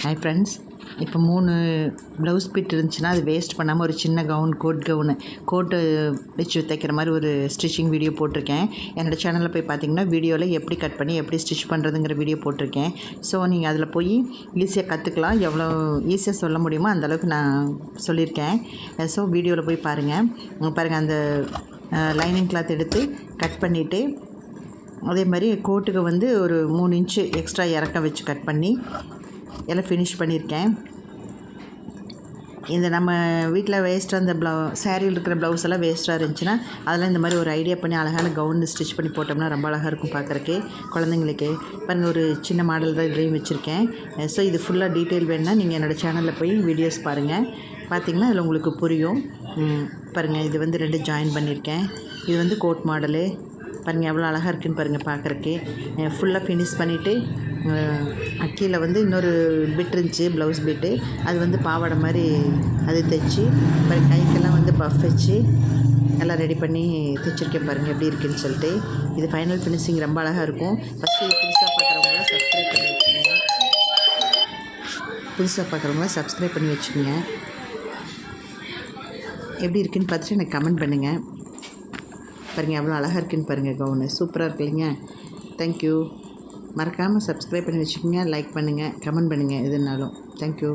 Hi friends, இப்போ 3 blouse bit இருந்துச்சுன்னா அது வேஸ்ட் பண்ணாமல் ஒரு சின்ன கோட்டு வச்சு தைக்கிற மாதிரி ஒரு ஸ்டிச்சிங் வீடியோ போட்டிருக்கேன். என்னோடய சேனலில் போய் பார்த்தீங்கன்னா வீடியோவில் எப்படி கட் பண்ணி எப்படி ஸ்டிச் பண்ணுறதுங்கிற வீடியோ போட்டிருக்கேன். ஸோ நீங்கள் அதில் போய் ஈஸியாக கற்றுக்கலாம். எவ்வளோ ஈஸியாக சொல்ல முடியுமோ அந்தளவுக்கு நான் சொல்லியிருக்கேன். ஸோ வீடியோவில் போய் பாருங்கள். அந்த லைனிங் கிளாத் எடுத்து கட் பண்ணிவிட்டு அதே மாதிரி கோட்டுக்கு வந்து ஒரு 3 இன்ச்சு எக்ஸ்ட்ரா இறக்கம் வச்சு கட் பண்ணி எல்லாம் ஃபினிஷ் பண்ணியிருக்கேன். இந்த நம்ம வீட்டில் வேஸ்ட்டாக அந்த சேரீயில் இருக்கிற ப்ளவுஸ் எல்லாம் வேஸ்ட்டாக இருந்துச்சுன்னா அதெல்லாம் இந்த மாதிரி ஒரு ஐடியா பண்ணி அழகான கவுன் ஸ்டிச் பண்ணி போட்டோம்னா ரொம்ப அழகாக இருக்கும் பார்க்குறக்கு குழந்தைங்களுக்கு. பாருங்கள், ஒரு சின்ன மாடல் தான் இதுலேயும் வச்சுருக்கேன். ஸோ இது ஃபுல்லாக டீட்டெயில் வேணுன்னா நீங்கள் என்னோடய சேனலில் போய் வீடியோஸ் பாருங்கள். பார்த்திங்கன்னா அதில் உங்களுக்கு புரியும். பாருங்கள், இது வந்து 2 ஜாயின் பண்ணியிருக்கேன். இது வந்து கோட் மாடலு. பாருங்கள் எவ்வளோ அழகாக இருக்குதுன்னு பாருங்கள் பார்க்குறக்கு. ஃபுல்லாக ஃபினிஷ் பண்ணிவிட்டு கீழே வந்து இன்னொரு பிட் இருந்துச்சு, ப்ளவுஸ் பிட்டு. அது வந்து பாவாடை மாதிரி அது தைச்சி அப்புறம் கைக்கெல்லாம் வந்து பஃப் வச்சு எல்லாம் ரெடி பண்ணி தைச்சிருக்கேன். பாருங்கள் எப்படி இருக்குதுன்னு சொல்லிட்டு. இது ஃபைனல் ஃபினிஷிங் ரொம்ப அழகாக இருக்கும். ஃபஸ்ட்டு புதுசாக பார்க்குறவங்களாம் சப்ஸ்கிரைப் பண்ணி வச்சுக்கோங்க. எப்படி இருக்குதுன்னு பார்த்துட்டு எனக்கு கமெண்ட் பண்ணுங்கள். பாருங்கள் எவ்வளோ அழகாக இருக்குதுன்னு பாருங்கள். கவுனு சூப்பராக இருக்கு இல்லைங்க. தேங்க்யூ. மறக்காமல் சப்ஸ்கிரைப் பண்ணி வச்சுக்கோங்க, லைக் பண்ணுங்கள், கமெண்ட் பண்ணுங்கள் எதுனாலும். தேங்க்யூ.